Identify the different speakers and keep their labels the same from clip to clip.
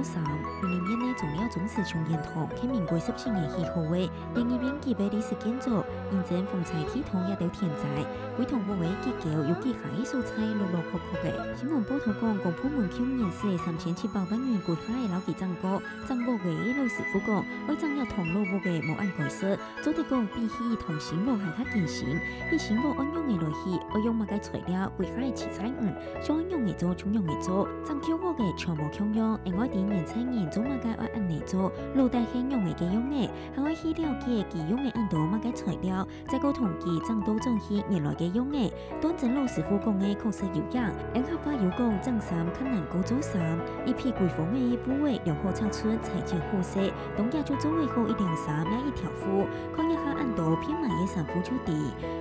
Speaker 1: 3，云林县内重要宗祠重建堂，喺民国17年4号嘅第二遍基本历史建筑，现正风采体堂也都填在，规堂部位结构有几下艺术菜陆陆续续嘅。新闻报道讲，公部门去年是3700万元规划嘅老基涨价，涨价嘅老师傅讲，为增入堂路部嘅无按改设，做得讲比起同新屋还较健全，以新屋按用嘅来去，我用乜嘅材料规划嘅器材想按用嘅做，重用嘅做，增叫我嘅全部强用，另外啲年青人做乜嘅按嚟做，老大輕用嘅用嘅，还可以了解佢用嘅按度乜嘅材料，再個同佢增到裝起原來嘅用嘅，當真老師傅講嘅確實有用，因合法有講增衫可能高做衫，一批貴風嘅部位又好拆出裁剪好色，當家就做為好一件衫也一條褲，看一下按度偏埋嘅衫褲就低，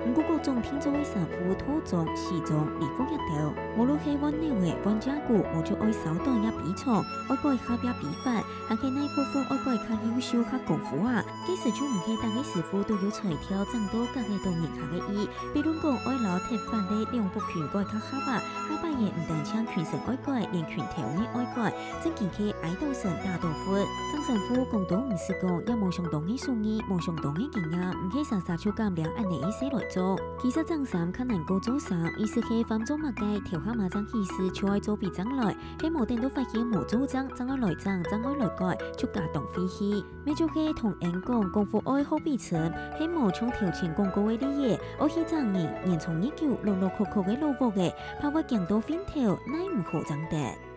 Speaker 1: 唔過各種天做嘅衫褲套裝、西裝、禮服一條，無論係溫料嘅、溫加固，我就愛手袋也比重，愛改下邊比法。行嘅內部分愛改較優秀、較功夫啊！幾時就唔係大家師傅都有材料增多各個動力下嘅意，比如講愛攞鐵飯嘅兩部拳改較下巴，下巴嘢唔單槍拳神愛改，連拳頭嘅愛改，真見佢愛到神大到闊。曾神父講到唔是講有冇上當嘅數意，冇上當嘅經驗，唔係常常就咁兩按你意思來做。其實增衫可能高做衫，意思係翻做乜嘅調下馬增意思，就愛做比增來，喺無定都發現冇做增愛來增，增愛來改，就加當飛起。咪就係同人講功夫愛好比成，喺無從調前廣告嘅啲嘢，我去爭人，從19陸陸續續嘅路貨嘅，怕我見到邊條，乃唔好爭得。